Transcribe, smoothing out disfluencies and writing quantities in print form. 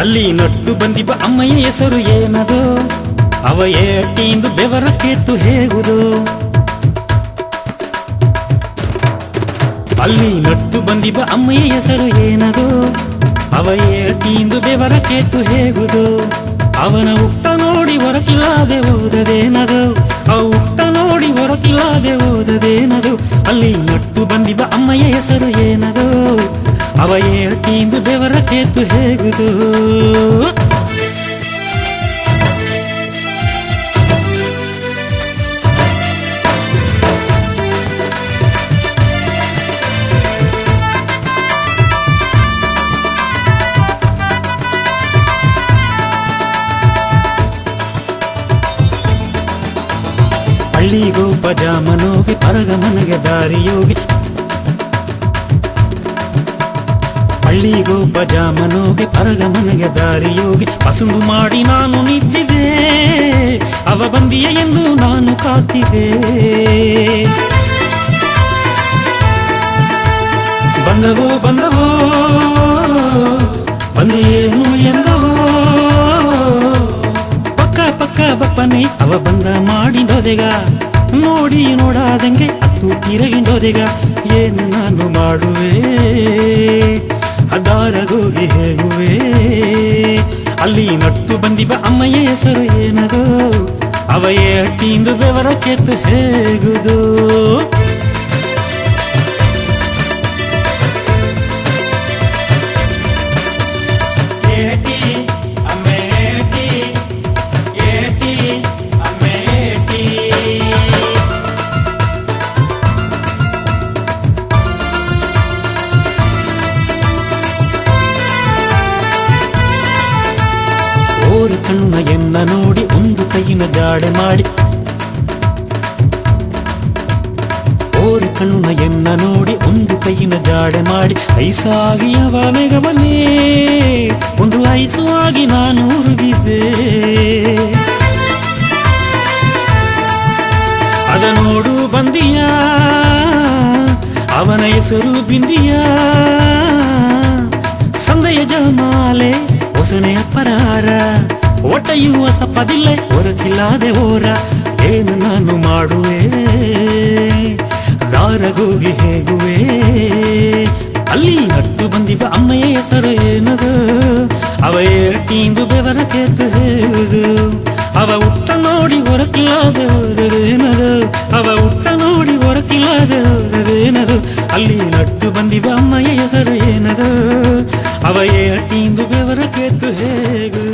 ಅಲ್ಲಿ ನಟ್ಟು ಬಂದಿಬ್ಬ ಅಮ್ಮಯ್ಯ ಹೆಸರು ಏನದು ಅವ ಏಟಿಂದು ಬೆವರ ಕೇತು ಹೇಗುದು ಅಲ್ಲಿ ನಟ್ಟು ಬಂದಿಬ್ಬ ಅಮ್ಮಯ್ಯ ಹೆಸರು ಏನದು ಅವ ಏಟಿಂದು ಬೆವರ ಕೇತು ಹೇಗುದು ಅವನ ಉಟ್ಟ ನೋಡಿ ಹೊರಕಿಲ್ಲದೆ ಓದದೇನದು ಅವ ಉಟ್ಟ ನೋಡಿ ಹೊರಕಿಲ್ಲದೆ ಓದದೇನದು ಅಲ್ಲಿ ನಟ್ಟು ಬಂದಿಬ್ಬ ಅಮ್ಮಯ್ಯ ಹೆಸರು ಏನದು ಅವ ಏಟಿಂದು ಬೆವರ ಕೇತು ಹೇಗುದು ಹಳ್ಳಿಗೋ ಪಜಾಮನೋಗಿ ಪರಗಮನಗೆ ದಾರಿಯೋಗಿ ಹಳ್ಳಿಗೋ ಪಜಾಮನೋಗಿ ಪರಗಮನಗೆ ದಾರಿಯೋಗಿ ಪಸುಂಬು ಮಾಡಿ ನಾನು ನಿಂತಿದ್ದೆ ಅವ ಬಂದಿಯ ಎಂದು ನಾನು ಕಾತಿದ್ದೆ ಬಂದವೋ ಬಂದವೋ ಬಂದಿಯೇನು ಎಂದವೋ ಪಕ್ಕ ಪಕ್ಕ ಬಪ್ಪನೆ ಅವ ಬಂದ ಮಾಡಿಂಡೋದೆಗ ನೋಡಿ ನೋಡಾದಂಗೆ ಹತ್ತು ತಿರಗಿಂಡೋದೆಗ ಏನು ನಾನು ಮಾಡುವೆ ಅದಾರಗೋಗಿ ಹೇಗುವೆ ಅಲ್ಲಿ ನಟ್ಟು ಬಂದಿಬ್ಬ ಅಮ್ಮಯ್ಯ ಹೆಸರು ಏನದು ಅವ ಏಟಿಂದು ಬೆವರ ಕೆತ್ತು ಹೇಗುದು ಓರು ಕಣ್ಣ ಎನ್ನ ನೋಡಿ ಒಂದು ಕೈಯಿನ ಜಾಡೆ ಮಾಡಿ ಓರು ಕಣ್ಣ ಎನ್ನ ನೋಡಿ ಒಂದು ಕೈಯಿನ ಜಾಡೆ ಮಾಡಿ ಐಸಾಗಿ ಅವ ವೇಗವನ್ನೇ ಒಂದು ಐಸುವಾಗಿ ನಾನು ಉರುಗಿದ್ದೆ ಅದ ನೋಡು ಬಂದಿಯ ಅವನ ಹೆಸರು ಬಿಂದಿಯ ಸಂದಯ ಜಮಾಲೆ ಹೊಸನೆಯ ಪರಾರ ಒಟ್ಟೆಯುವ ಸಪ್ಪದಿಲ್ಲ ಹೊರಕಿಲ್ಲದೆ ಓರ ಏನು ನಾನು ಮಾಡುವೆ ದಾರಗೋಗಿ ಹೇಗುವೆ ಅಲ್ಲಿ ನಟ್ಟು ಬಂದಿಬ್ಬ ಅಮ್ಮಯ್ಯ ಹೆಸರು ಏನದು ಅವ ಏಟಿಂದು ಬೆವರ ಕೇತು ಹೇಗುದು ಅವ ಉಟ್ಟ ನೋಡಿ ಹೊರಕಿಲ್ಲದೆ ಹೋದದೇನದು ಅವ ಉಟ್ಟ ನೋಡಿ ಹೊರಕಿಲ್ಲದೆ ಹೋದದೇನದು ಅಲ್ಲಿ ನಟ್ಟು ಬಂದಿಬ್ಬ ಅಮ್ಮಯ್ಯ ಹೆಸರು ಏನದು ಅವ ಏಟಿಂದು ಬೆವರ ಕೇತು ಹೇಗುದು